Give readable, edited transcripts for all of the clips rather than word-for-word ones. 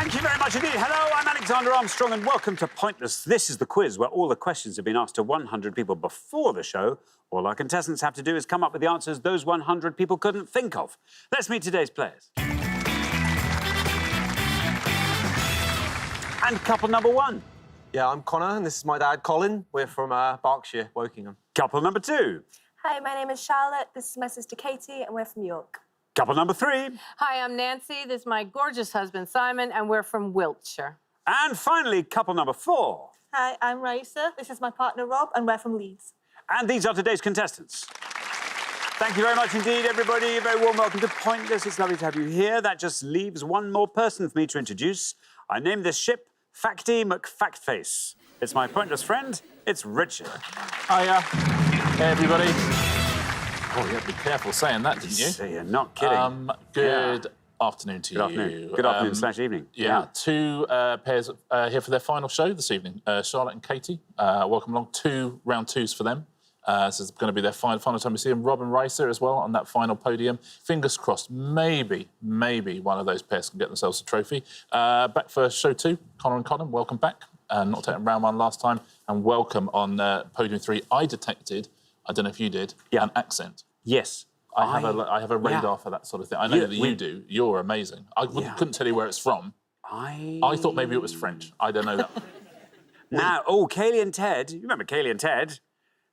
Thank you very much indeed. Hello, I'm Alexander Armstrong and welcome to Pointless. This is the quiz where all the questions have been asked to 100 people before the show. All our contestants have to do is come up with the answers those 100 people couldn't think of. Let's meet today's players. And couple number one. Yeah, I'm Connor and this is my dad, Colin. We're from Berkshire, Wokingham. Couple number two. Hi, my name is Charlotte. This is my sister Katie, and we're from York. Couple number three. Hi, I'm Nancy. This is my gorgeous husband, Simon, and we're from Wiltshire. And finally, couple number four. Hi, I'm Raisa. This is my partner Rob, and we're from Leeds. And these are today's contestants. Thank you very much indeed, everybody. A very warm welcome to Pointless. It's lovely to have you here. That just leaves one more person for me to introduce. I named this ship Facty McFactface. It's my Pointless friend. It's Richard. Hiya. Hey, everybody. Oh, you have to be careful saying that, didn't you? So you're not kidding. Good afternoon to you. Good afternoon. Good afternoon slash evening. Yeah, two pairs here for their final show this evening. Charlotte and Katie, welcome along. Two round twos for them. This is going to be their final time we see them. Rob and Raisa as well on that final podium. Fingers crossed, maybe one of those pairs can get themselves a trophy. Back for show two, Connor and Colin, welcome back. Not taking round one last time. And welcome on podium three. I detected, I don't know if you did, an accent. Yes. I have a radar for that sort of thing. I know that you do. You're amazing. I couldn't tell you where it's from. I thought maybe it was French. I don't know that. Now, Kaylee and Ted, you remember Kaylee and Ted?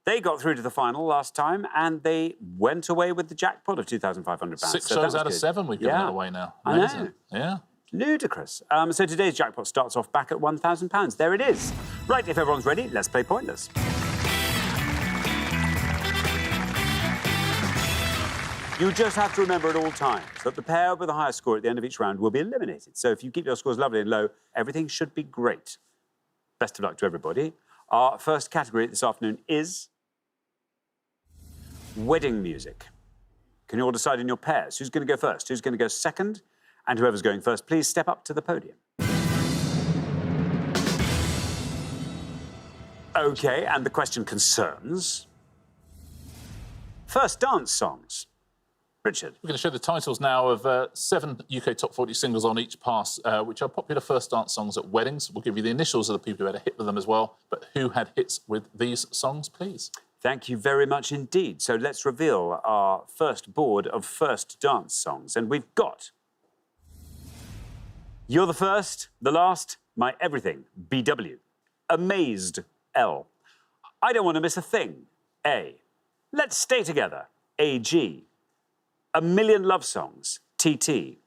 They got through to the final last time and they went away with the jackpot of £2,500. 6 shows out of 7 we've given that away now. Amazing. I know. Yeah. Ludicrous. So today's jackpot starts off back at £1,000. There it is. Right, if everyone's ready, let's play Pointless. You just have to remember at all times that the pair with the highest score at the end of each round will be eliminated. So if you keep your scores lovely and low, everything should be great. Best of luck to everybody. Our first category this afternoon is wedding music. Can you all decide in your pairs? Who's going to go first? Who's going to go second? And whoever's going first, please step up to the podium. OK, and the question concerns first dance songs. Richard. We're going to show the titles now of 7 UK Top 40 singles on each pass, which are popular first dance songs at weddings. We'll give you the initials of the people who had a hit with them as well. But who had hits with these songs, please? Thank you very much indeed. So let's reveal our first board of first dance songs. And we've got You're the First, The Last, My Everything, BW. Amazed, L. I Don't Want to Miss a Thing, A. Let's Stay Together, AG. A Million Love Songs, TT.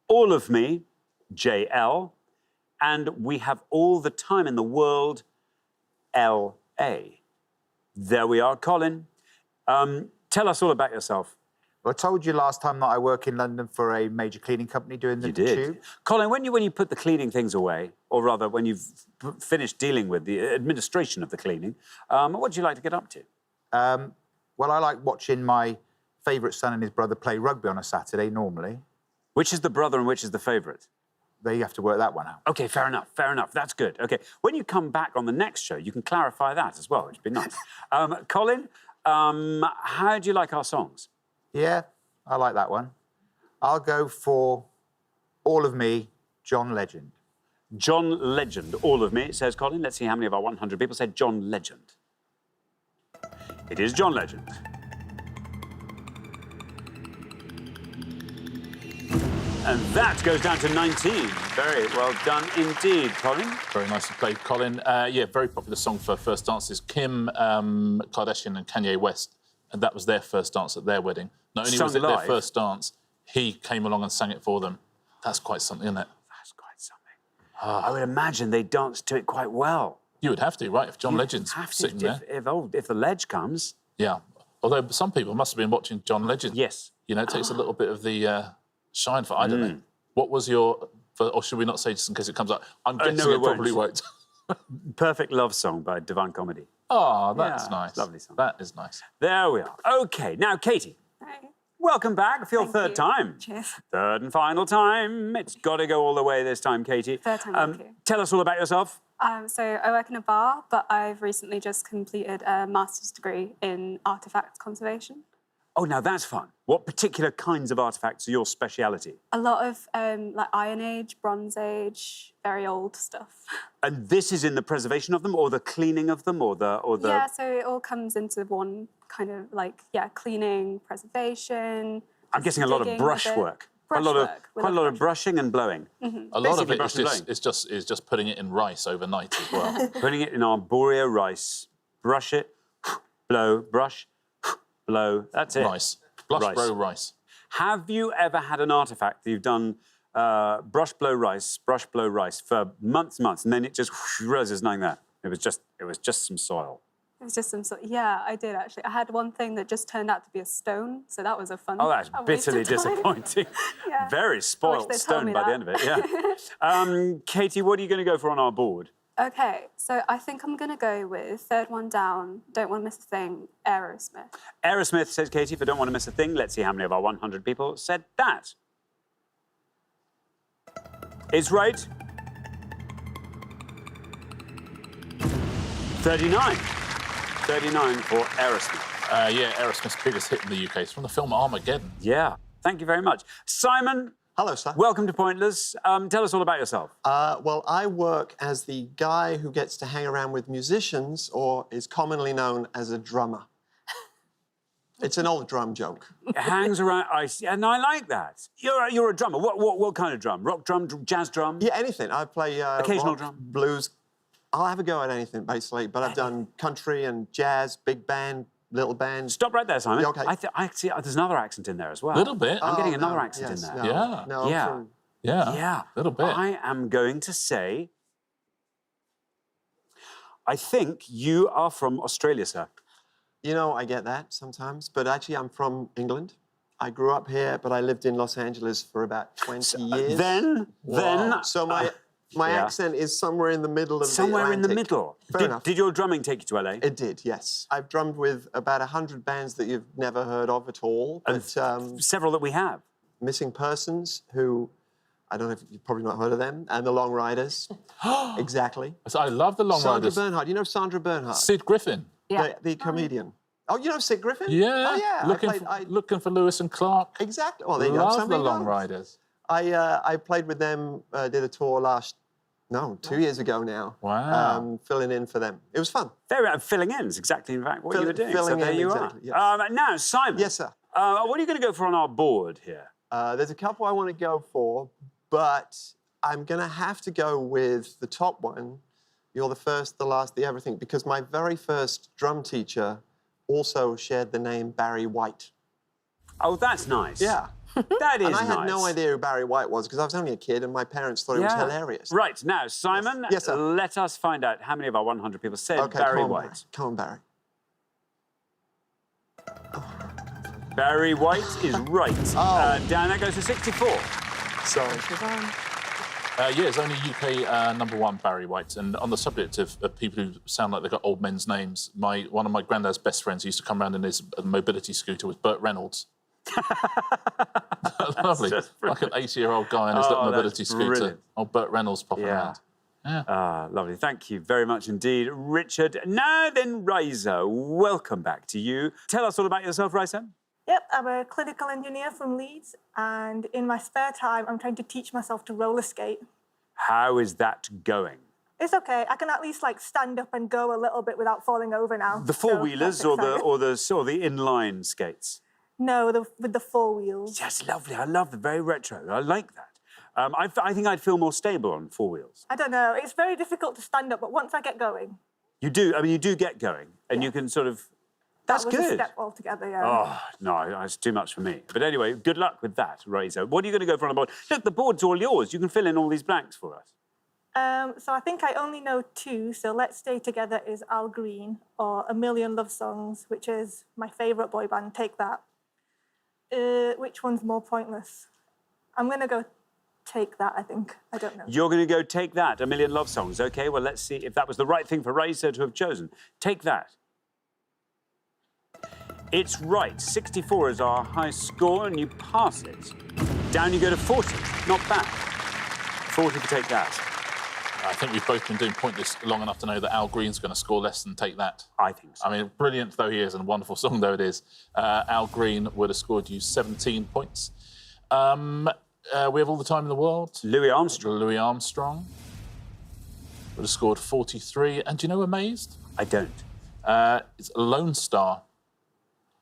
All of Me, JL. And We Have All the Time in the World, LA. There we are, Colin. Tell us all about yourself. Well, I told you last time that I work in London for a major cleaning company doing the tube. Colin, when you put the cleaning things away, or rather when you've finished dealing with the administration of the cleaning, what do you like to get up to? Well, I like watching my favourite son and his brother play rugby on a Saturday, normally. Which is the brother and which is the favourite? They have to work that one out. OK, fair enough. That's good. OK, when you come back on the next show, you can clarify that as well, which would be nice. Colin, how do you like our songs? Yeah, I like that one. I'll go for All of Me, John Legend. John Legend, All of Me, says Colin. Let's see how many of our 100 people said John Legend. It is John Legend. And that goes down to 19. Very well done indeed, Colin. Very nicely played, Colin. Yeah, very popular song for first dances. Kim Kardashian and Kanye West, and that was their first dance at their wedding. Not only was it their first dance, he came along and sang it for them. That's quite something, isn't it? That's quite something. I would imagine they danced to it quite well. You would have to, right, if John Legend's sitting there. If the ledge comes. Yeah. Although some people must have been watching John Legend. Yes. You know, it takes a little bit of the shine for, I don't know. What was your, or should we not say just in case it comes up? I'm guessing no, it probably won't. Perfect Love Song by Divine Comedy. Oh, that's nice. Lovely song. That is nice. There we are. OK, now, Katie. Hi. Welcome back for your third time. Cheers. Third and final time. It's got to go all the way this time, Katie. Third time, thank you. Tell us all about yourself. So I work in a bar, but I've recently just completed a master's degree in artefact conservation. Oh, now that's fun. What particular kinds of artifacts are your speciality? A lot of like Iron Age, Bronze Age, very old stuff. And this is in the preservation of them, or the cleaning of them, or the Yeah, so it all comes into one kind of like, cleaning, preservation. I'm guessing a lot of digging brush with it. work. Brush Quite work. We a lot love of brushing and blowing. A lot of Basically it brush and is just putting it in rice overnight as well. Putting it in arborea rice. Brush it, blow, brush, blow. That's it. Rice. Blush, Rice. blow, rice. Have you ever had an artifact that you've done brush, blow, rice for months, and then it just realizes nothing there? It was just some soil. It was just some sort. Yeah, I did actually. I had one thing that just turned out to be a stone, so that was a fun. Oh, that's a waste of bitterly time. disappointing. Yeah. Very spoiled they'd told stone me by the that. end of it. Yeah. Katie, what are you going to go for on our board? Okay, so I think I'm gonna go with third one down. Don't want to miss a thing. Aerosmith. Aerosmith, says Katie, if I don't want to miss a thing. Let's see how many of our 100 people said that. It's right. 39. 39 for Aerosmith. Yeah, Aerosmith's biggest hit in the UK. It's from the film Armageddon. Yeah. Thank you very much. Simon, Hello, sir. welcome to Pointless. Tell us all about yourself. Well, I work as the guy who gets to hang around with musicians, or is commonly known as a drummer. It's an old drum joke. Hangs around, and I like that. You're a drummer. What kind of drum? Rock drum, jazz drum? Yeah, anything. I play Occasional rock, drum. blues. I'll have a go at anything, basically. But I've done country and jazz, big band, little band. Stop right there, Simon. Yeah, okay. I see there's another accent in there as well. Little bit. I'm getting Oh, another no, accent yes, in there. No, Yeah. No, I'm Yeah. from- Yeah. Yeah. Little bit. I am going to say, I think you are from Australia, sir. You know, I get that sometimes, but actually I'm from England. I grew up here, but I lived in Los Angeles for about 20 years. Then, So my yeah. accent is somewhere in the middle of somewhere the in the Atlantic. middle. Fair enough. Did your drumming take you to LA? It did, yes. I've drummed with about 100 bands that you've never heard of at all. But Several that we have. Missing Persons, who, I don't know if you've probably not heard of them, and the Long Riders. Exactly. So I love the Long Sandra Riders. Bernhard. You know Sandra Bernhard? Sid Griffin. Yeah. The comedian. Oh, you know Sid Griffin? Yeah. Oh, yeah. Looking for Lewis and Clark. Exactly. Well, there you go. Love the Somebody Long knows. Riders. I played with them, did a tour 2 years ago now. Wow. Filling in for them. It was fun. Filling in is exactly, in fact, what you were doing. filling so there in, you exactly, are. yes. Now, Simon. Yes, sir. What are you going to go for on our board here? There's a couple I want to go for, but I'm going to have to go with the top one. You're the first, the last, the everything, because my very first drum teacher also shared the name Barry White. Oh, that's nice. Yeah. That is And I nice. had no idea who Barry White was because I was only a kid and my parents thought it was hilarious. Right, now, Simon, Yes, sir. let us find out how many of our 100 people said Okay, Barry come on, White. Barry. Come on, Barry. Barry White is right. Dan, that goes to 64. Sorry. Yeah, it's only UK #1, Barry White. And on the subject of people who sound like they've got old men's names, one of my granddad's best friends used to come around in his mobility scooter with Burt Reynolds. Lovely. just Like an 80-year-old guy on his little Oh, mobility that's scooter. brilliant. Old Burt Reynolds popping Yeah. around. Lovely. Thank you very much indeed, Richard. Now then, Riza, welcome back to you. Tell us all about yourself, Riza. Yep, I'm a clinical engineer from Leeds, and in my spare time, I'm trying to teach myself to roller skate. How is that going? It's okay. I can at least stand up and go a little bit without falling over now. The so four-wheelers that's or exciting. the inline skates? No, with the four wheels. That's lovely. I love the very retro. I like that. I think I'd feel more stable on four wheels. I don't know. It's very difficult to stand up, but once I get going, You do. I mean, you do get going, and you can sort of. That's that was good. a step altogether. Yeah. Oh, no, it's too much for me. But anyway, good luck with that, Razor. What are you going to go for on the board? Look, the board's all yours. You can fill in all these blanks for us. So I think I only know two. So Let's Stay Together is Al Green, or A Million Love Songs, which is my favourite boy band. Take That. Which one's more pointless? I'm going to go Take That, I think. I don't know. You're going to go Take That, A Million Love Songs. OK, well, let's see if that was the right thing for Razor to have chosen. Take That. It's right. 64 is our high score, and you pass it. Down you go to 40. Not bad. 40 to Take That. I think we've both been doing Pointless long enough to know that Al Green's going to score less than Take That. I think so. I mean, brilliant though he is and a wonderful song though it is, Al Green would have scored you 17 points. We have all the time in the world. Louis Armstrong. Louis Armstrong would have scored 43. And do you know Amazed? I don't. It's Lone Star.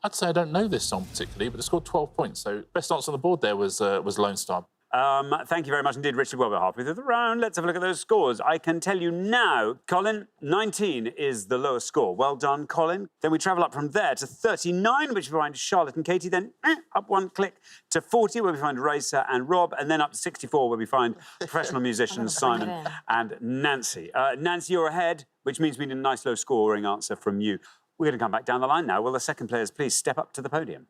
I'd say I don't know this song particularly, but it scored 12 points. So best answer on the board there was Lone Star. Thank you very much indeed, Richard. Well, we're halfway through the round. Let's have a look at those scores. I can tell you now, Colin, 19 is the lowest score. Well done, Colin. Then we travel up from there to 39, which we find Charlotte and Katie. Then up one click to 40, where we find Raisa and Rob. And then up to 64, where we find professional musicians Simon and Nancy. Nancy, you're ahead, which means we need a nice low-scoring answer from you. We're going to come back down the line now. Will the second players please step up to the podium?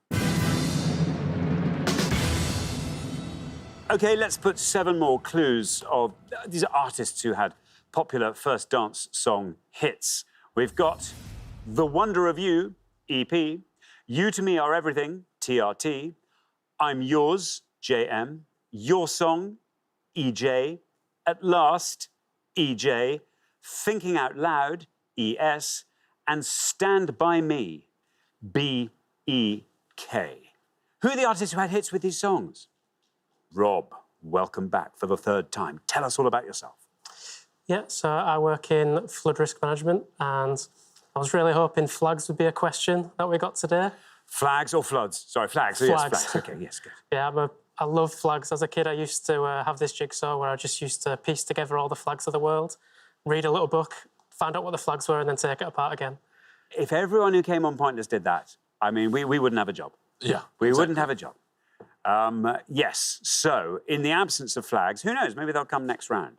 OK, let's put 7 more clues of these are artists who had popular first dance song hits. We've got The Wonder of You, EP, You to Me Are Everything, TRT, I'm Yours, JM, Your Song, EJ, At Last, EJ, Thinking Out Loud, ES, and Stand By Me, BEK. Who are the artists who had hits with these songs? Rob, welcome back for the 3rd time. Tell us all about yourself. Yeah, so I work in flood risk management, and I was really hoping flags would be a question that we got today. Flags or floods? Sorry, flags. Flags. Yes, flags. OK, yes, good. Yeah, I love flags. As a kid, I used to have this jigsaw where I just used to piece together all the flags of the world, read a little book, find out what the flags were, and then take it apart again. If everyone who came on Pointless did that, I mean, we wouldn't have a job. Yeah, We wouldn't have a job. Yes, so in the absence of flags, who knows, maybe they'll come next round.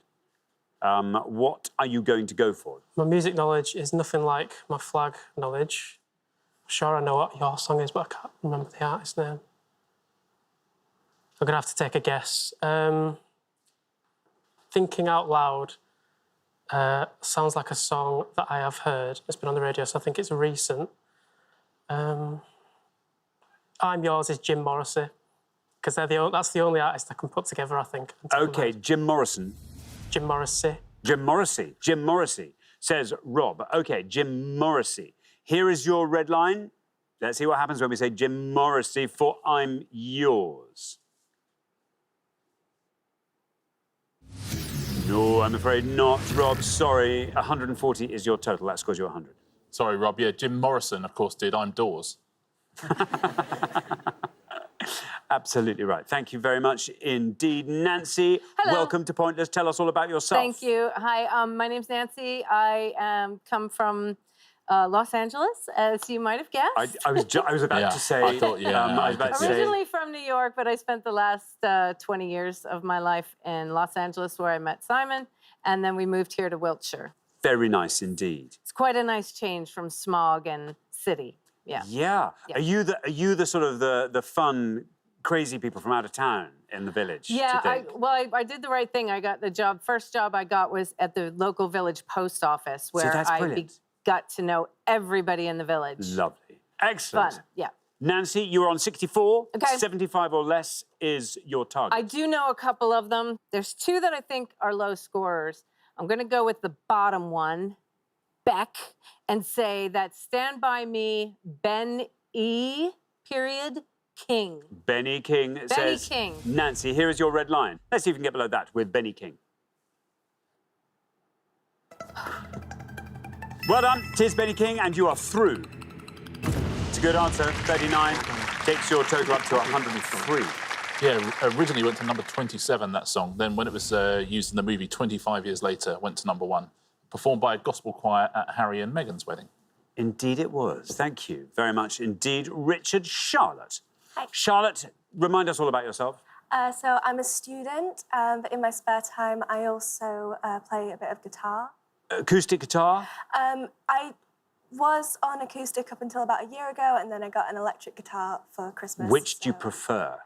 What are you going to go for? My music knowledge is nothing like my flag knowledge. I'm sure I know what your song is, but I can't remember the artist's name. I'm going to have to take a guess. Thinking Out Loud sounds like a song that I have heard. It's been on the radio, so I think it's recent. I'm Yours is Jim Morrissey, because that's the only artist I can put together, I think. OK, Jim Morrison. Jim Morrissey. Jim Morrissey. Jim Morrissey, says Rob. OK, Jim Morrissey. Here is your red line. Let's see what happens when we say Jim Morrissey for I'm Yours. No, I'm afraid not, Rob. Sorry. 140 is your total. That scores you 100. Sorry, Rob. Yeah, Jim Morrison, of course, did I'm Doors. Absolutely right. Thank you very much indeed. Nancy, Hello. welcome to Pointless. Tell us all about yourself. Thank you. Hi, my name's Nancy. I come from Los Angeles, as you might have guessed. I was about to say. I thought, yeah. I was about to say. Originally from New York, but I spent the last 20 years of my life in Los Angeles, where I met Simon, and then we moved here to Wiltshire. Very nice indeed. It's quite a nice change from smog and city. Yeah. Yeah. Yeah. Are you the sort of the fun, crazy people from out of town in the village? Yeah, do you think? I did the right thing. I got the job. First job I got was at the local village post office, where that's brilliant. got to know everybody in the village. Lovely. Excellent. Fun, yeah. Nancy, you're on 64. Okay. 75 or less is your target. I do know a couple of them. There's 2 that I think are low scorers. I'm going to go with the bottom one, Beck, and say that Stand By Me, Ben E. King. Benny King says. King. Nancy, here is your red line. Let's see if we can get below that with Benny King. Well done. Tis Benny King, and you are through. It's a good answer. 39 takes your total up to 103. Yeah, originally went to number 27, that song. Then when it was used in the movie 25 years later, went to number 1. Performed by a gospel choir at Harry and Meghan's wedding. Indeed it was. Thank you very much indeed. Richard, Charlotte. Hi. Charlotte, remind us all about yourself. So I'm a student, but in my spare time, I also play a bit of guitar. Acoustic guitar? I was on acoustic up until about a year ago, and then I got an electric guitar for Christmas. Which do you so- prefer?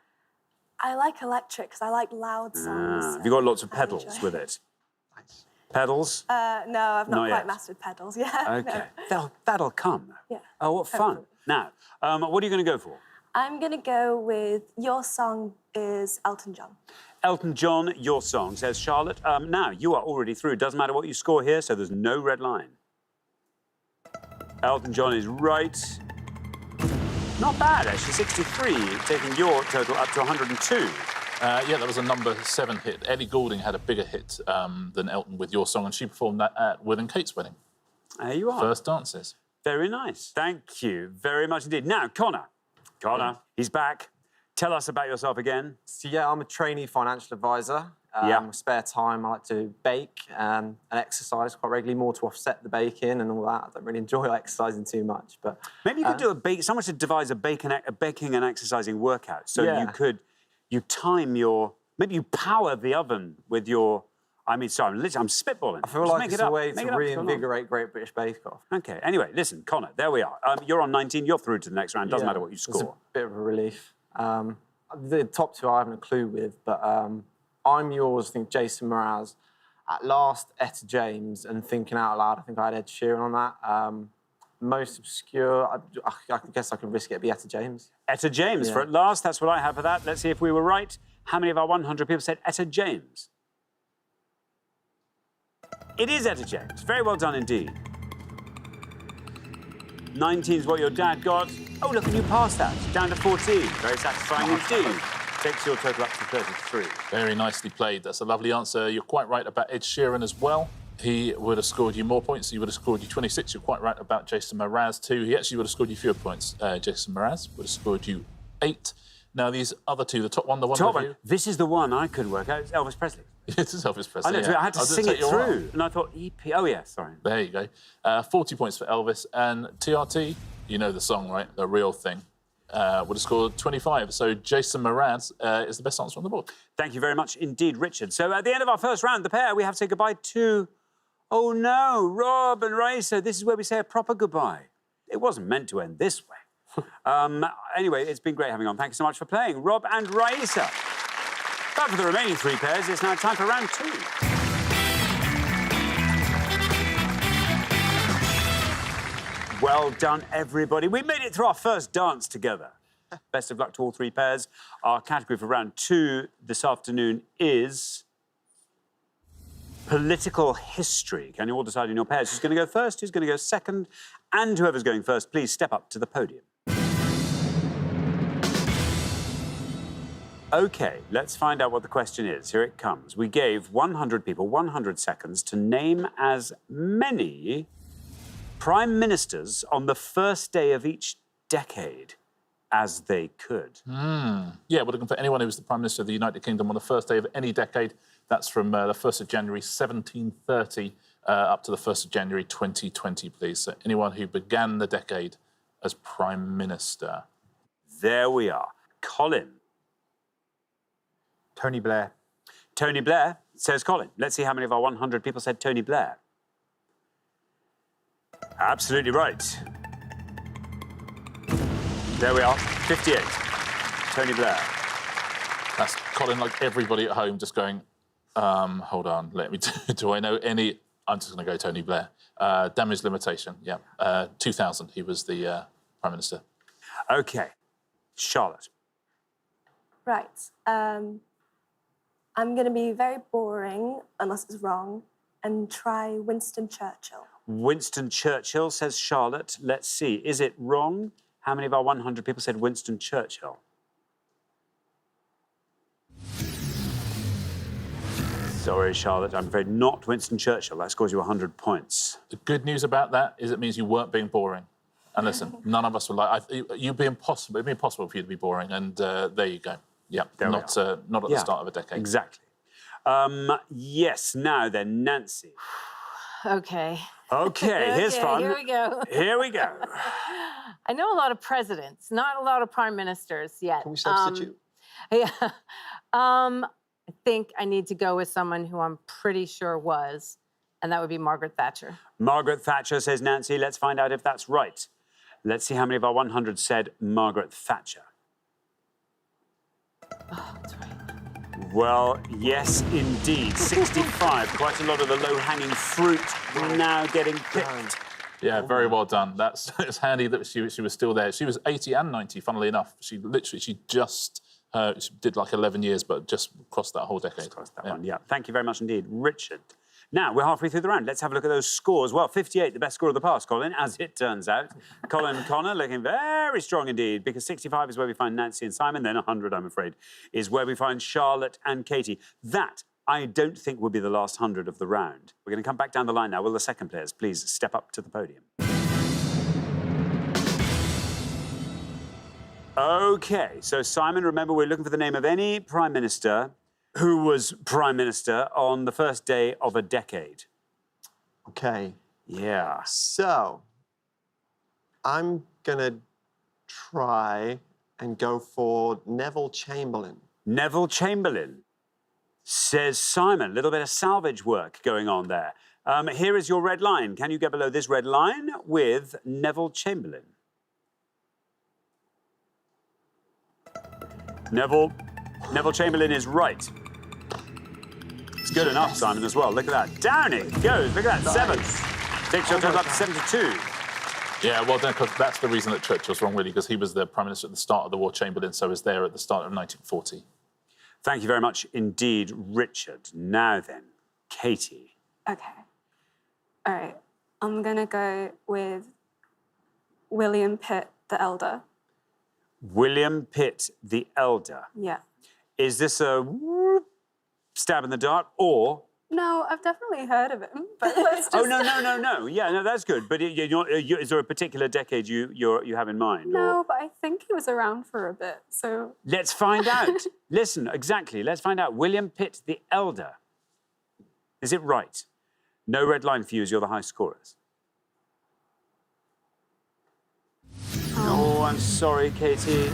I like electric because I like loud songs. Have you got lots of I pedals enjoy with it? Pedals? No, I've Not not yet. quite mastered pedals yet. Okay. That'll come. Yeah, Oh, what fun. hopefully. Now, what are you going to go for? I'm going to go with Your Song is Elton John. Elton John, Your Song, says Charlotte. Now, you are already through. Doesn't matter what you score here, so there's no red line. Elton John is right. Not bad, actually. 63, taking your total up to 102. Yeah, that was a number 7 hit. Ellie Goulding had a bigger hit than Elton with Your Song, and she performed that at Will and Kate's wedding. There you are. First dances. Very nice. Thank you very much indeed. Now, Connor. Connor, he's back. Tell us about yourself again. So yeah, I'm a trainee financial advisor. Yeah. Spare time, I like to bake and exercise quite regularly, more to offset the baking and all that. I don't really enjoy exercising too much, but Maybe you could do a bake. Someone should devise a baking and exercising workout. So Yeah. you time your. Maybe you power the oven with your. I mean, sorry, I'm spitballing. I feel Just like make it's it a up. way Make to it up. It's gone on. reinvigorate Great British Bake Off. Okay. Anyway, listen, Connor. There we are. You're on 19. You're through to the next round. Doesn't matter what you It's a score. bit of a relief. The top two I haven't a clue with, but I'm Yours, I think Jason Mraz. At last, Etta James, and Thinking Out Loud, I think I had Ed Sheeran on that. Most obscure, I guess I could risk it, be Etta James. Etta James for Yeah. at last. That's what I have for that. Let's see if we were right. How many of our 100 people said Etta James? It is Etta James. Very well done indeed. 19 is what your dad got. Oh, look, and you passed that. Down to 14. Very satisfying indeed. Takes your total up to 33. Very nicely played. That's a lovely answer. You're quite right about Ed Sheeran as well. He would have scored you more points. He would have scored you 26. You're quite right about Jason Mraz too. He actually would have scored you fewer points. Jason Mraz would have scored you 8. Now, these other two, the top one, the one Top with one. you. This is the one I couldn't work out. It's Elvis Presley. It is Elvis I Presley. know. yeah. I had to I'll just sing take it your while. through. And I thought, EP. Oh, yeah, sorry. There you go. 40 points for Elvis. And TRT, you know the song, right? The Real Thing. Would have scored 25. So Jason Mraz is the best answer on the board. Thank you very much indeed, Richard. So at the end of our first round, the pair, we have to say goodbye to... Oh, no, Rob and Raisa. This is where we say a proper goodbye. It wasn't meant to end this way. Anyway, it's been great having you on. Thank you so much for playing, Rob and Raisa. But for the remaining 3 pairs, it's now time for round 2. Well done, everybody. We made it through our first dance together. Best of luck to all 3 pairs. Our category for round 2 this afternoon is political history. Can you all decide in your pairs who's going to go first, who's going to go second? And whoever's going first, please step up to the podium. OK, let's find out what the question is. Here it comes. We gave 100 people 100 seconds to name as many prime ministers on the first day of each decade as they could. Yeah, we're looking for anyone who was the Prime Minister of the United Kingdom on the first day of any decade. That's from the 1st of January 1730 up to the 1st of January 2020, please. So anyone who began the decade as Prime Minister. There we are. Colin. Tony Blair. Tony Blair, says Colin. Let's see how many of our 100 people said Tony Blair. Absolutely right. There we are, 58. Tony Blair. That's Colin, like everybody at home, just going, hold on, let me... do I know any... I'm just going to go Tony Blair. Damage limitation, yeah. 2000, he was the Prime Minister. OK. Charlotte. Right. I'm going to be very boring, unless it's wrong, and try Winston Churchill. Winston Churchill, says Charlotte. Let's see. Is it wrong? How many of our 100 people said Winston Churchill? Sorry, Charlotte. I'm afraid not Winston Churchill. That scores you 100 points. The good news about that is it means you weren't being boring. And listen, none of us were like... it'd be impossible for you to be boring, and there you go. Yeah, not at the start of a decade. Exactly. Yes, now then, Nancy. Okay. OK, here's fun. Here we go. Here we go. I know a lot of presidents, not a lot of prime ministers yet. Can we substitute? Yeah. I think I need to go with someone who I'm pretty sure was, and that would be Margaret Thatcher. Margaret Thatcher, says Nancy. Let's find out if that's right. Let's see how many of our 100 said Margaret Thatcher. Oh, that's right. Well, yes, indeed. 65. Quite a lot of the low-hanging fruit now getting picked. Yeah, very well done. It's handy that she was still there. She was 80 and 90, funnily enough. She just she did like 11 years, but just crossed that whole decade. Crossed that one, yeah. Thank you very much indeed, Richard. Now, we're halfway through the round. Let's have a look at those scores. Well, 58, the best score of the past, Colin, as it turns out. Colin and Connor looking very strong indeed, because 65 is where we find Nancy and Simon, then 100, I'm afraid, is where we find Charlotte and Katie. That, I don't think, will be the last 100 of the round. We're going to come back down the line now. Will the second players please step up to the podium? OK, so Simon, remember, we're looking for the name of any Prime Minister who was Prime Minister on the first day of a decade. Okay. Yeah. So, I'm going to try and go for Neville Chamberlain. Neville Chamberlain, says Simon. A little bit of salvage work going on there. Here is your red line. Can you get below this red line with Neville Chamberlain? Neville Chamberlain is right. It's good enough, Simon, as well. Look at that. Down it goes. Look at that. 7. Takes your total up to 72. Yeah, well done, because that's the reason that Churchill's wrong, really, because he was the Prime Minister at the start of the war. Chamberlain, so was there at the start of 1940. Thank you very much indeed, Richard. Now then, Katie. Okay. All right. I'm going to go with William Pitt the Elder. William Pitt the Elder. Yeah. Is this a stab in the dark, or... No, I've definitely heard of him, but let's just... Oh, no. Yeah, no, that's good. But is there a particular decade you have in mind? No, or... but I think he was around for a bit, so... Let's find out. Listen, exactly. Let's find out. William Pitt the Elder. Is it right? No red line for you as you're the high scorers. Oh, I'm sorry, Katie.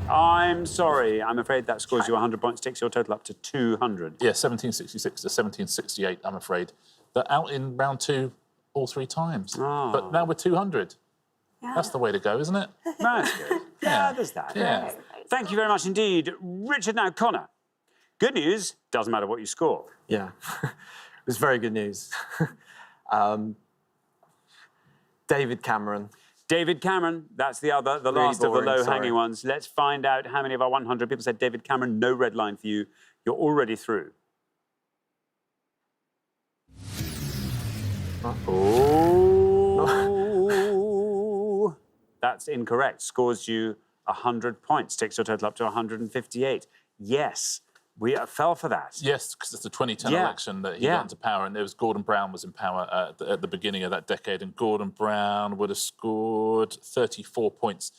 I'm sorry. I'm afraid that scores you 100 points, takes your total up to 200. Yeah, 1766 to 1768, I'm afraid. They're out in round 2 all 3 times. Oh. But now we're 200. Yeah. That's the way to go, isn't it? That's good. Yeah, there's that. Yeah. Thank you very much indeed. Richard, now Connor. Good news, doesn't matter what you score. Yeah, it was very good news. David Cameron. David Cameron, that's the Really last of the boring, low-hanging sorry. ones. Let's find out how many of our 100 people said David Cameron. No red line for you. You're already through. Oh, that's incorrect. Scores you 100 points. Takes your total up to 158. Yes, we fell for that. Yes, because it's the 2010 Yeah. election that he Yeah. got into power, and there was Gordon Brown was in power at the beginning of that decade, and Gordon Brown would have scored 34 points.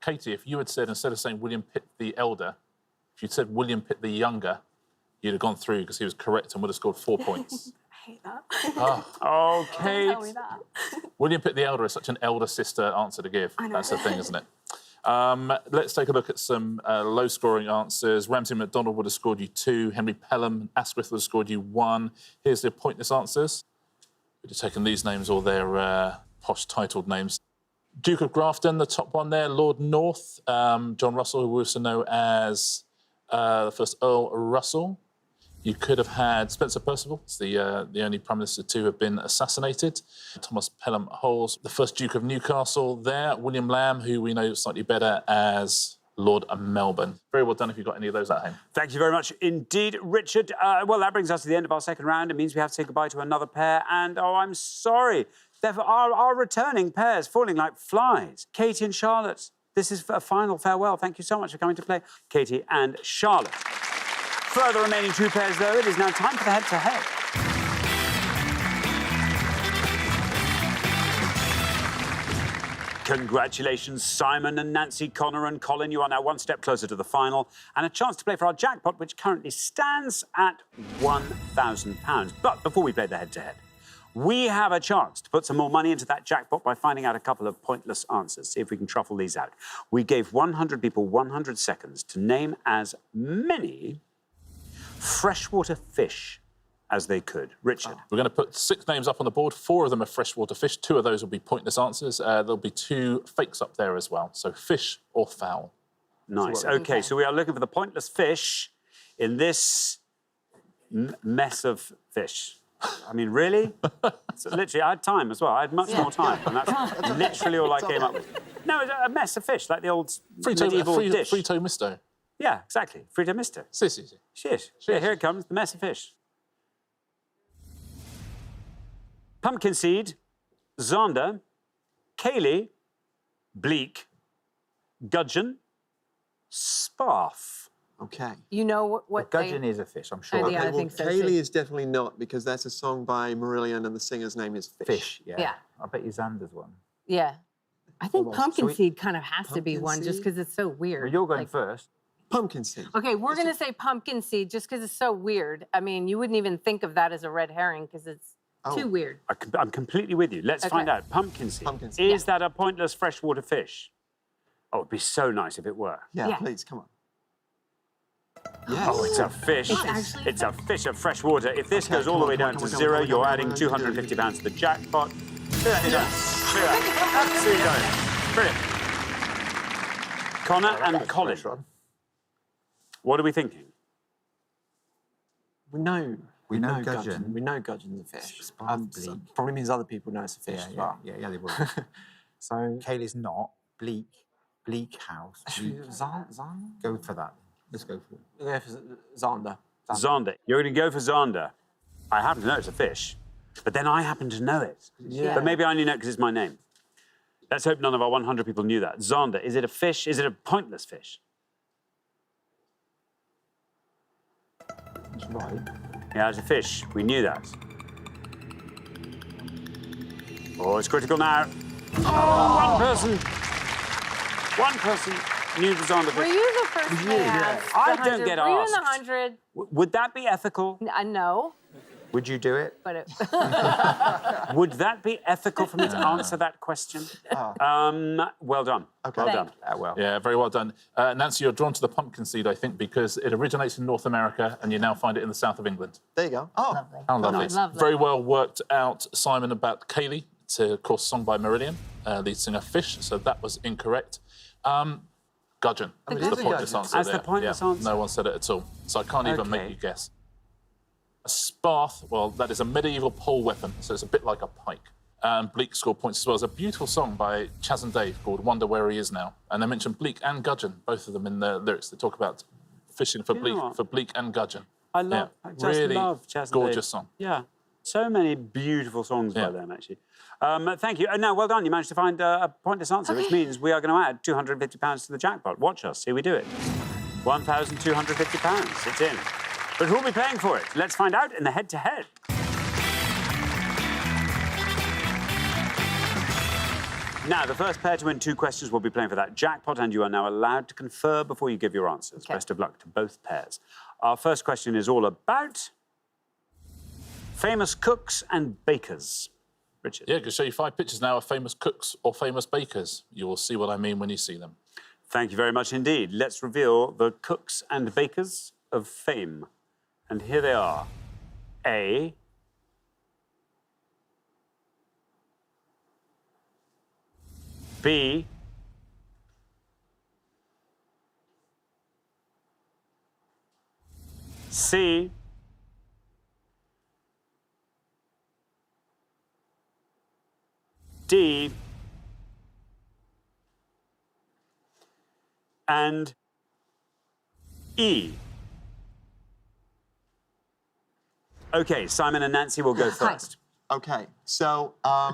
Katie, if you had said, instead of saying William Pitt the Elder, if you'd said William Pitt the Younger, you'd have gone through because he was correct and would have scored 4 points. I hate that. Oh, Don't Kate. tell me that. William Pitt the Elder is such an elder sister answer to give. I know. That's the thing, isn't it? Let's take a look at some low-scoring answers. Ramsay MacDonald would have scored you 2. Henry Pelham and Asquith would have scored you 1. Here's the pointless answers. We've just taken these names, all their posh titled names. Duke of Grafton, the top one there. Lord North, John Russell, who we also know as the first Earl Russell. You could have had Spencer Perceval, it's the only Prime Minister to have been assassinated. Thomas Pelham Holes, the first Duke of Newcastle there. William Lamb, who we know slightly better as Lord Melbourne. Very well done if you've got any of those at home. Thank you very much indeed, Richard. Well, that brings us to the end of our second round. It means we have to say goodbye to another pair. And, oh, I'm sorry. Our returning pairs falling like flies. Katie and Charlotte, this is a final farewell. Thank you so much for coming to play. Katie and Charlotte. For the remaining 2 pairs, though, it is now time for the head-to-head. Congratulations, Simon and Nancy, Connor and Colin. You are now one step closer to the final and a chance to play for our jackpot, which currently stands at £1,000. But before we play the head-to-head, we have a chance to put some more money into that jackpot by finding out a couple of pointless answers. See if we can truffle these out. We gave 100 people 100 seconds to name as many freshwater fish as they could. Richard. We're going to put 6 names up on the board. 4 of them are freshwater fish. 2 of those will be pointless answers. There'll be 2 fakes up there as well. So fish or fowl. Nice. OK, so we are looking for the pointless fish in this mess of fish. I mean, really? So literally, I had time as well. I had much more time, and that's literally all I came up with. No, it's a mess of fish, like the old medieval dish. Frito misto. Yeah, exactly. Frito misto. Si. Shish. Yeah, here it comes, the mess of fish. Pumpkin seed, Zonda, Kaylee, bleak, gudgeon, sparf. Okay. You know what Gudgeon is a fish, I'm sure. Yeah, I well, think so, Kaylee too. is definitely not because that's a song by Marillion and the singer's name is Fish. Fish, yeah. Yeah. I bet you Xander's one. Yeah. I think Well, pumpkin sweet- seed kind of has to be Pumpkin one just seed? because it's so weird. Well, you're going Like- first. Pumpkin seed. Okay, we're going to say pumpkin seed just because it's so weird. I mean, you wouldn't even think of that as a red herring because it's too weird. I'm completely with you. Let's find Okay. out. Pumpkin seed. Pumpkin seed. Is that a pointless freshwater fish? Oh, it'd be so nice if it were. Yeah, Yeah. please, come on. Yes. Oh, it's a fish. It's actually It's a fish of fresh water. If this Okay, goes all come the on, way come down on, to come on, zero, come on, you're come on, adding come on, £250 to the jackpot. Look at that, look at that. Absolutely going. Brilliant. Connor and Colin, what are we thinking? We know. We know gudgeon. We know gudgeon's a fish. Sparf, So bleak. probably means other people know it's a fish as well. Yeah, they will. So, Kaylee's not. Bleak house. Bleak. Zander? Go for that. Let's go for it. We'll go for Zander. Zonda. You're going to go for Zonda. I happen to know it's a fish, but then I happen to know it. Yeah. But maybe I only know it because it's my name. Let's hope none of our 100 people knew that. Zonda, is it a fish? Is it a pointless fish? That's right. Yeah, it's a fish. We knew that. Oh, it's critical now. Oh, one person knew the Zonda Were fish. you the first to ask? I the don't 100? get Were you in asked. the 100? Would that be ethical? No, Would you do it? but it, Would that be ethical for me to answer that question? Well done. Okay. Well done. Well. Yeah, very well done. Nancy, you're drawn to the pumpkin seed, I think, because it originates in North America and you now find it in the south of England. There you go. Oh, How lovely. Lovely. Very well worked out, Simon, about Kaylee. It's, of course, sung by Marillion, lead singer Fish, so that was incorrect. Gudgeon is the gudgeon. pointless answer That's the there. pointless answer. No one said it at all, so I can't even make Okay. you guess. A sparth, well, that is a medieval pole weapon, so it's a bit like a pike. And Bleak scored points as well. There's a beautiful song by Chaz and Dave called Wonder Where He Is Now. And they mention Bleak and Gudgeon, both of them in their lyrics. They talk about fishing for You know Bleak, what? for Bleak and Gudgeon. I love, Yeah, I just really love Chaz and gorgeous Dave. song. Yeah, so many beautiful songs Yeah. by them, actually. Thank you. Now, well done. You managed to find a pointless answer, which means we are going to add £250 to the jackpot. Watch us. Here we do it. £1,250. It's in. But who'll be paying for it? Let's find out in the head-to-head. Now, the first pair to win 2 questions will be playing for that jackpot, and you are now allowed to confer before you give your answers. Okay. Best of luck to both pairs. Our first question is all about famous cooks and bakers. Richard. Yeah, I can show you 5 pictures now of famous cooks or famous bakers. You will see what I mean when you see them. Thank you very much indeed. Let's reveal the cooks and bakers of fame. And here they are. A. B. C. D. And E. Okay, Simon and Nancy will go first. okay. So I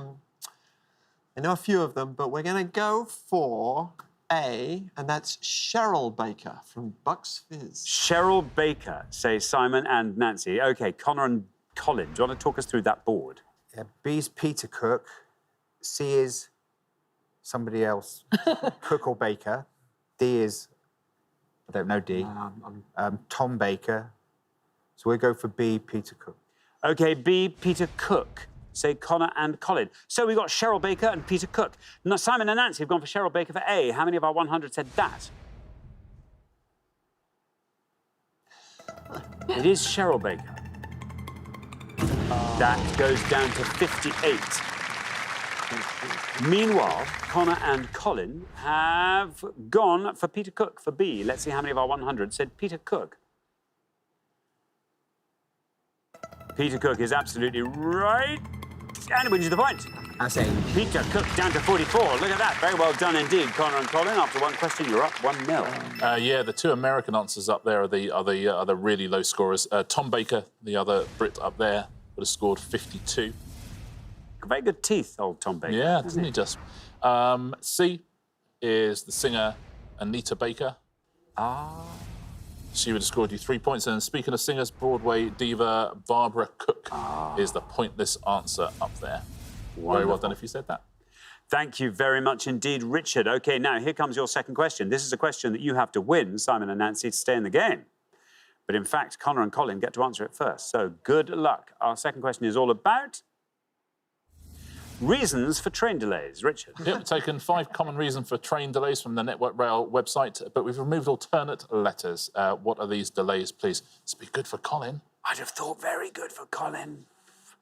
know a few of them, but we're going to go for A, and that's Cheryl Baker from Bucks Fizz. Cheryl Baker, say Simon and Nancy. Okay, Connor and Colin, do you want to talk us through that board? Yeah, B's Peter Cook. C is somebody else, Cook or Baker. D is, I don't know D. Tom Baker. So we'll go for B, Peter Cook. Okay, B, Peter Cook. Say Connor and Colin. So we've got Cheryl Baker and Peter Cook. Now, Simon and Nancy have gone for Cheryl Baker for A. How many of our 100 said that? It is Cheryl Baker. That goes down to 58. Meanwhile, Connor and Colin have gone for Peter Cook for B. Let's see how many of our 100 said Peter Cook. Peter Cook is absolutely right. And it wins you the point. I say, Peter Cook down to 44. Look at that. Very well done indeed, Connor and Colin. After one question, you're up 1-0. Yeah, the two American answers up there are the really low scorers. Tom Baker, the other Brit up there, would have scored 52. Very good teeth, old Tom Baker. Yeah, doesn't he just? C is the singer Anita Baker. She would have scored you 3 points. And speaking of singers, Broadway diva Barbara Cook is the pointless answer up there. Very well done if you said that. Thank you very much indeed, Richard. OK, now here comes your second question. This is a question that you have to win, Simon and Nancy, to stay in the game. But in fact, Connor and Colin get to answer it first. So good luck. Our second question is all about reasons for train delays. Richard. Yep, we've taken 5 common reasons for train delays from the Network Rail website, but we've removed alternate letters. What are these delays, please? This would be good for Colin. I'd have thought very good for Colin.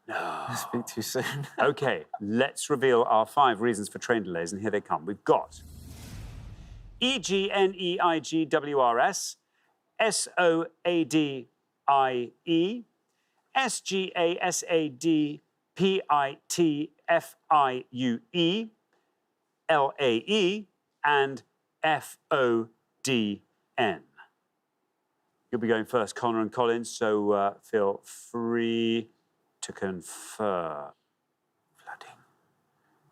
No. Speak too soon. OK, let's reveal our 5 reasons for train delays, and here they come. We've got EGNEIGWRS, SOADIE, SGASAD, PITFIUE, LAE, and FODN. You'll be going first, Connor and Colin, so feel free to confer.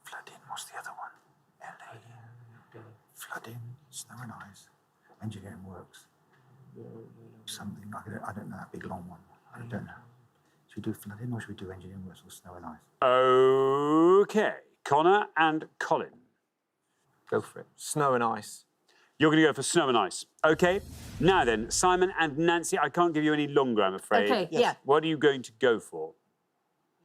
flooding, what's the other one? LA, flooding, snow and ice, engineering works. Something, I don't know that big long one. I don't know. Should we do flooding or should we do engineering works or snow and ice? OK, Connor and Colin. Go for it. Snow and ice. You're going to go for snow and ice. OK, now then, Simon and Nancy, I can't give you any longer, I'm afraid. Okay, yeah. What are you going to go for?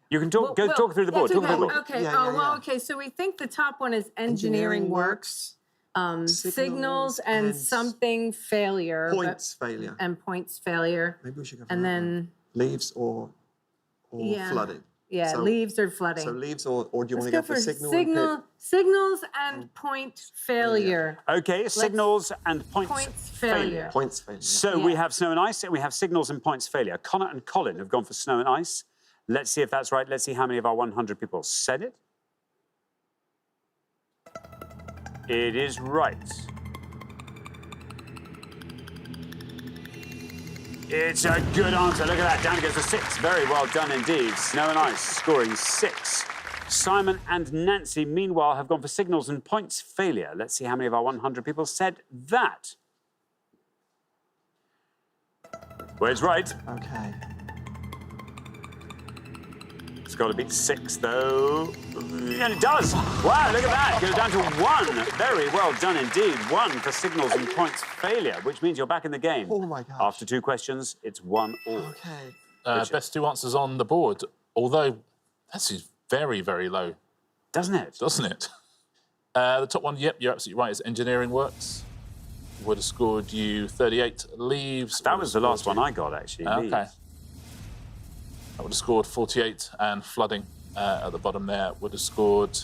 You can talk, Well, talk through the board. yeah, Talk through the board. Okay. Yeah, Oh, yeah, well, yeah. okay. So we think the top one is engineering works, signals and and something failure. Points failure. And points failure. Maybe we should go for And that then, one. Leaves or Yeah. flooding. yeah, So- leaves or flooding. So leaves or do you want Let's to go go for for signal? and pit? signals and point failure. OK, signals and points, Points failure. Points failure. So we Yeah. have snow and ice, and we have signals and points failure. Connor and Colin have gone for snow and ice. Let's see if that's right. Let's see how many of our 100 people said it. It is right. It's a good answer. Look at that. Down it goes to 6. Very well done indeed. Snow and ice scoring 6. Simon and Nancy, meanwhile, have gone for signals and points failure. Let's see how many of our 100 people said that. Well, it's right. Okay. It's got to beat 6, though. And it does. Wow, look at that. Goes down to 1. Very well done indeed. 1 for signals and points failure, which means you're back in the game. Oh, my gosh. After 2 questions, it's 1 all. Okay. Best 2 answers on the board, although that's very, very low, Doesn't it? doesn't it? The top one, yep, you're absolutely right, is engineering works. Would have scored you 38. Leaves. That would was have the last scored one I got, actually. you- Okay. Leaves. That would have scored 48, and flooding at the bottom there would have scored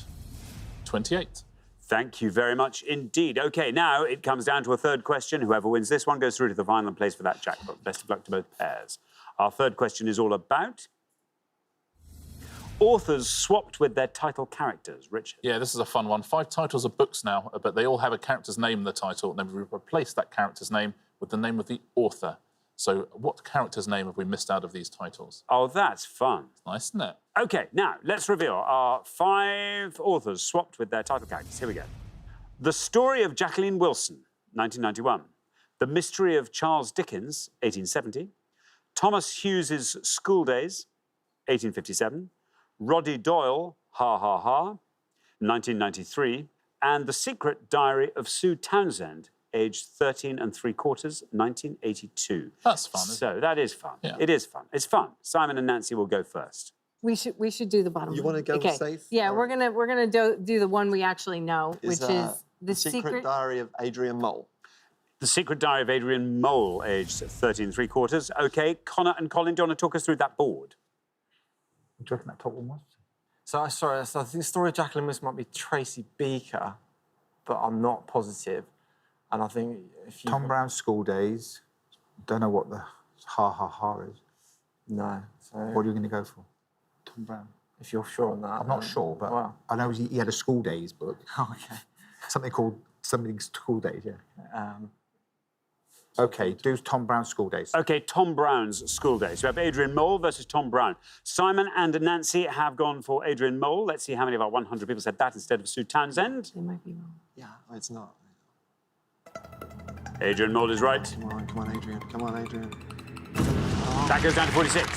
28. Thank you very much indeed. OK, now it comes down to a third question. Whoever wins this one goes through to the final and plays for that jackpot. Best of luck to both pairs. Our third question is all about authors swapped with their title characters. Richard. Yeah, this is a fun one. 5 titles of books now, but they all have a character's name in the title, and then we replace that character's name with the name of the author. So what character's name have we missed out of these titles? Oh, that's fun. Nice, isn't it? OK, now let's reveal our 5 authors swapped with their title characters. Here we go. The Story of Jacqueline Wilson, 1991. The Mystery of Charles Dickens, 1870. Thomas Hughes's School Days, 1857. Roddy Doyle, Ha Ha Ha, 1993. And The Secret Diary of Sue Townsend, aged 13 3/4, 1982. That's fun, isn't it? So that is fun. Yeah. It is fun. It's fun. Simon and Nancy will go first. We should do the bottom. You one. wanna go okay. safe, Yeah, or- we're gonna do the one we actually know, which is the Secret Diary of Adrian Mole. The Secret Diary of Adrian Mole, aged 13 3/4. OK, Connor and Colin, do you want to talk us through that board? What do you reckon that top one was? So I think the story of Jacqueline Wilson might be Tracy Beaker, but I'm not positive. And I think if you Tom Brown's School Days. Don't know what the ha ha ha is. No. So What are you going to go for? Tom Brown. if you're sure on that, I'm not sure, but Wow. I know he had a school days book. Oh, okay. Something school days, yeah. Um, Okay, do Tom Brown school days. Okay, Tom Brown's school days. We have Adrian Mole versus Tom Brown. Simon and Nancy have gone for Adrian Mole. Let's see how many of our 100 people said that instead of Sue Townsend. They might be wrong. Yeah, it's not. Adrian Mole is right. Come on, Adrian. Come on, Adrian. That goes down to 46.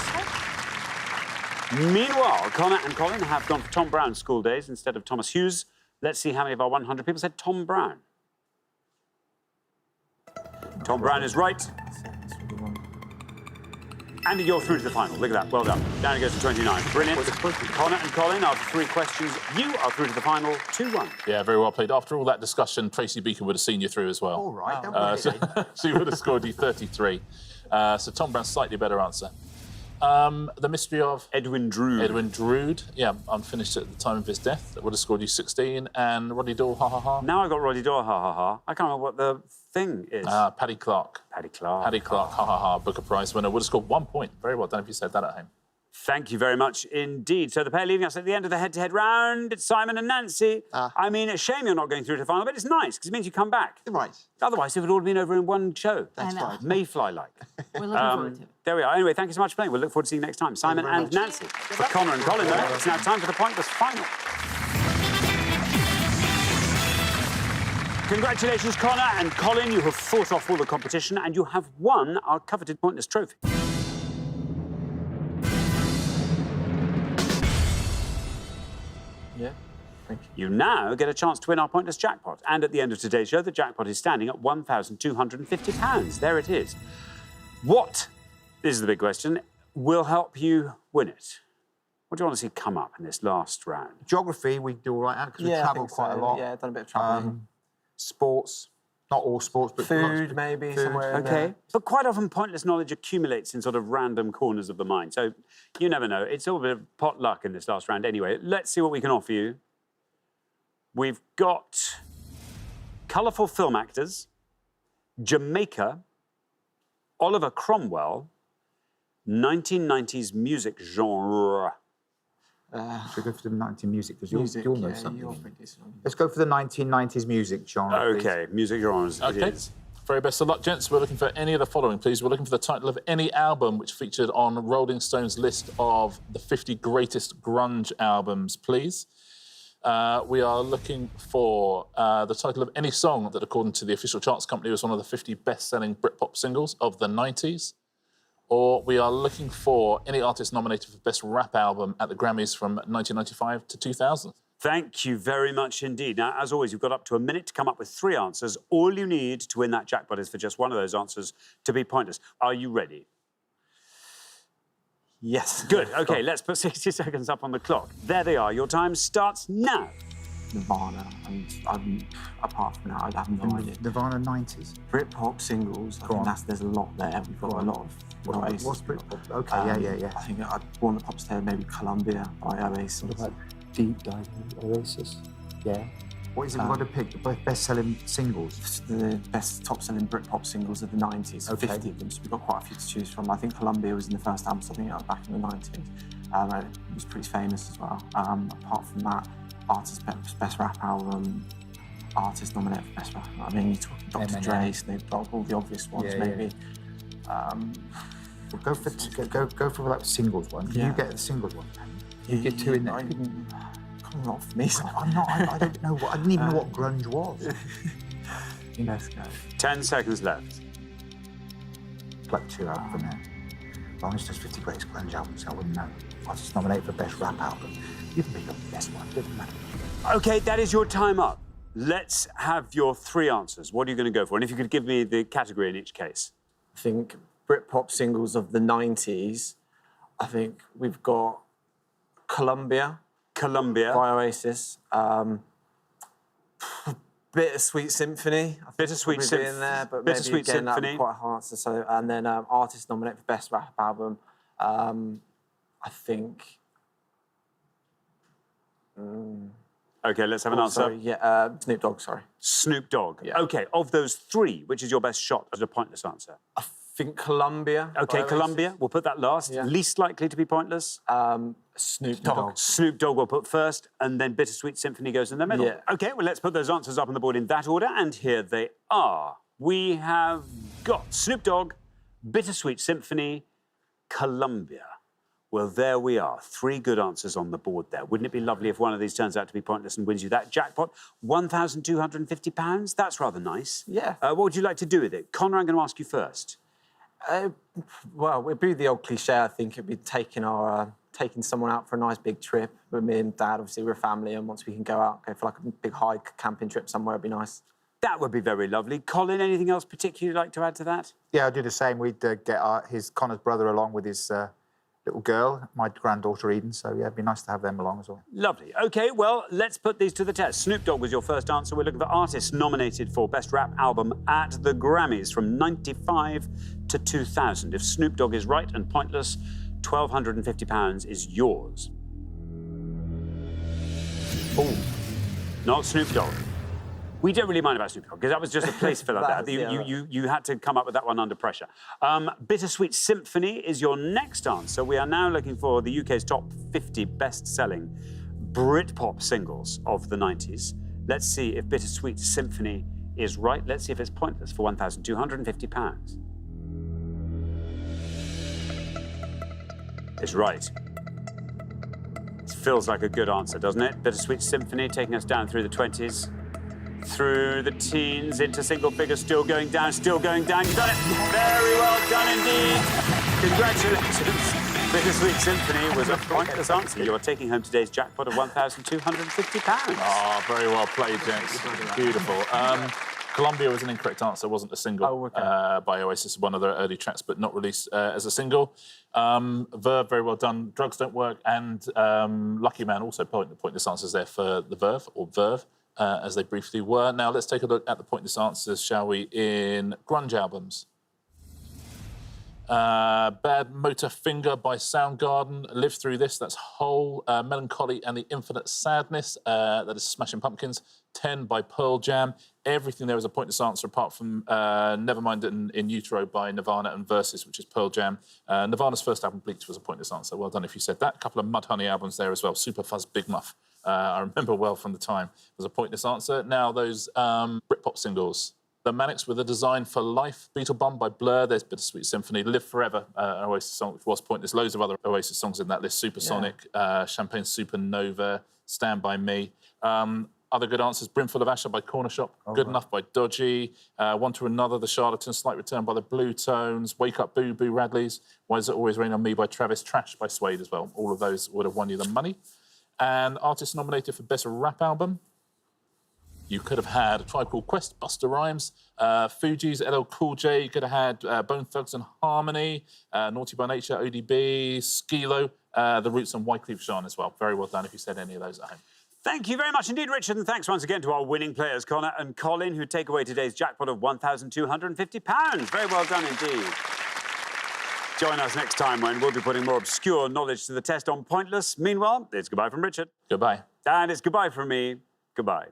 Meanwhile, Connor and Colin have gone for Tom Brown's school days instead of Thomas Hughes. Let's see how many of our 100 people said Tom Brown. Tom Brown is right. And you're through to the final. Look at that. Well done. Down it goes to 29. Brilliant. Connor and Colin, after 3 questions, you are through to the final 2-1. Yeah, very well played. After all that discussion, Tracy Beacon would have seen you through as well. All right, don't worry. So she would have scored you 33. So Tom Brown, slightly better answer. The mystery of Edwin Drood. Edwin Drood, yeah, unfinished at the time of his death. That would have scored you 16. And Roddy Doyle, ha ha ha. Now I've got Roddy Doyle, ha ha ha. I can't remember what the thing is. Paddy Clark. Paddy Clark. Paddy Clark, ha ha ha. Booker Prize winner. Would have scored 1 point. Very well done if you said that at home. Thank you very much indeed. So the pair leaving us at the end of the head-to-head round, it's Simon and Nancy. I mean, it's a shame you're not going through to the final, but it's nice because it means you come back. Right. Otherwise, it would all have been over in one show. That's know. right. Mayfly-like. We're looking forward to it. There we are. Anyway, thank you so much for playing. We'll look forward to seeing you next time. Simon very and much. Nancy. For Connor and Colin, though, it's now time for the Pointless Final. Congratulations, Connor and Colin. You have fought off all the competition and you have won our coveted Pointless Trophy. yeah. Thank you. You now get a chance to win our Pointless Jackpot. And at the end of today's show, the jackpot is standing at £1,250. There it is. What, this is the big question, will help you win it? What do you want to see come up in this last round? Geography, we do all right because we I travel think quite so. a lot. Yeah, done a bit of travelling. Sports, not all sports, but Food, maybe, somewhere in Okay. there. But quite often, pointless knowledge accumulates in sort of random corners of the mind. So you never know. It's all a bit of pot luck in this last round anyway. Let's see what we can offer you. We've got colourful film actors, Jamaica, Oliver Cromwell, 1990s music genre. Should we go for the 19 music? Because Music, you'll know yeah, something. you're pretty decent. Let's go for the 1990s music genre. please. Okay, music genres it Okay. is. Very best of luck, gents. We're looking for any of the following, please. We're looking for the title of any album which featured on Rolling Stone's list of the 50 greatest grunge albums, please. We are looking for the title of any song that, according to the official charts company, was one of the 50 best-selling Britpop singles of the 90s. Or we are looking for any artist nominated for Best Rap Album at the Grammys from 1995 to 2000. Thank you very much indeed. Now, as always, you've got up to a minute to come up with 3 answers. All you need to win that jackpot is for just one of those answers to be pointless. Are you ready? Yes. Good. OK, let's put 60 seconds up on the clock. There they are. Your time starts now. Nirvana, and apart from that, I have no idea. Nirvana 90s. Britpop singles, I think there's a lot there. We've got a lot of Oasis. What's Britpop? Okay, yeah. I think I'd want to pop there maybe Columbia by Oasis. What about Deep Dive Oasis? Yeah. What is it? We've got to pick the best-selling singles. The best top-selling Britpop singles of the 90s, Okay. 50 of them, so we've got quite a few to choose from. I think Columbia was in the first album, so I think that was back in the 90s. It was pretty famous as well. Apart from that, artist best rap album, artist nominated for best rap album. I mean, you're talking Dr. Dre, Snoop Dogg, all the obvious ones, Yeah, maybe. We'll go for like singles one. Can you get the singles one? You get 2 in there. Not for me. I'm not. I don't know. I didn't even know what grunge was. Let's go. 10 seconds left. Pluck 2 out from there. Long as there's 50 greatest grunge albums, I wouldn't know. I was just nominated for best rap album. You can be the best one. Doesn't matter. OK, that is your time up. Let's have your 3 answers. What are you going to go for? And if you could give me the category in each case. I think Britpop singles of the 90s, I think we've got Columbia by Oasis, Bittersweet Symphony. I think Bittersweet probably be Symphony. in there, but Bittersweet maybe again, that'd be Symphony. quite hard to say. And then artist nominated for best rap album. I think. OK, let's have an answer. Sorry, yeah, Snoop Dogg. Sorry. Snoop Dogg. Yeah. OK, of those 3, which is your best shot at a pointless answer? I think Columbia. OK, by Columbia. We'll put that last. Yeah. Least likely to be pointless. Snoop Dogg. Snoop Dogg will put first, and then Bittersweet Symphony goes in the middle. Yeah. OK, well, let's put those answers up on the board in that order, and here they are. We have got Snoop Dogg, Bittersweet Symphony, Columbia. Well, there we are. 3 good answers on the board there. Wouldn't it be lovely if one of these turns out to be pointless and wins you that jackpot? £1,250? That's rather nice. Yeah. What would you like to do with it? Connor, I'm going to ask you first. Well, it'd be the old cliche, I think. It'd be taking someone out for a nice big trip. With me and Dad, obviously, we're a family, and once we can go out, go for like a big hike, camping trip somewhere, it'd be nice. That would be very lovely. Colin, anything else particularly you'd like to add to that? Yeah, I'd do the same. We'd get Connor's brother along with his little girl, my granddaughter Eden. So, yeah, it'd be nice to have them along as well. Lovely. OK, well, let's put these to the test. Snoop Dogg was your first answer. We're looking for artists nominated for Best Rap Album at the Grammys from 95 to 2000. If Snoop Dogg is right and pointless, £1,250 is yours. Oh, not Snoop Dogg. We don't really mind about Snoop Dogg, because that was just a place filler there. You had to come up with that one under pressure. Bittersweet Symphony is your next answer. We are now looking for the UK's top 50 best-selling Britpop singles of the 90s. Let's see if Bittersweet Symphony is right. Let's see if it's pointless for £1,250. It's right. It feels like a good answer, doesn't it? Bittersweet Symphony taking us down through the 20s. Through the teens, into single figures, still going down, still going down. You've done it! Very well done indeed. Congratulations. Bittersweet Symphony was a pointless answer. You are taking home today's jackpot of £1,250. Oh, very well played, gents. Beautiful. Columbia was an incorrect answer. It wasn't a single by Oasis, one of their early tracks, but not released as a single. Verve, very well done. Drugs Don't Work, and Lucky Man, also pointless answers there for the Verve, or Verve. As they briefly were. Now, let's take a look at the pointless answers, shall we, in grunge albums. Bad Motor Finger by Soundgarden. Live Through This, that's Hole. Melancholy and the Infinite Sadness, that is Smashing Pumpkins. 10 by Pearl Jam. Everything there is a pointless answer apart from Nevermind in Utero by Nirvana and Versus, which is Pearl Jam. Nirvana's first album, Bleach, was a pointless answer. Well done if you said that. A couple of Mudhoney albums there as well. Superfuzz, Big Muff. I remember well from the time. It was a pointless answer. Now, those Britpop singles. The Manics with a Design for Life. Beetle Bum by Blur. There's Bittersweet Symphony. Live Forever, an Oasis song, which was pointless. Loads of other Oasis songs in that list. Supersonic, Champagne Supernova, Stand By Me. Other good answers, Brimful of Asher by Corner Shop, Good Enough by Dodgy, One to Another, The Charlatans, Slight Return by the Blue Tones, Wake Up Boo Boo Radleys, Why Does It Always Rain on Me by Travis, Trash by Suede as well. All of those would have won you the money. And artists nominated for Best Rap Album, you could have had A Tribe Called Quest, Busta Rhymes, Fugees, LL Cool J. You could have had Bone Thugs and Harmony, Naughty by Nature, ODB, Skilo, The Roots, and Wyclef Jean as well. Very well done if you said any of those at home. Thank you very much indeed, Richard, and thanks once again to our winning players, Connor and Colin, who take away today's jackpot of £1,250. Very well done indeed. Join us next time when we'll be putting more obscure knowledge to the test on Pointless. Meanwhile, it's goodbye from Richard. Goodbye. And it's goodbye from me. Goodbye.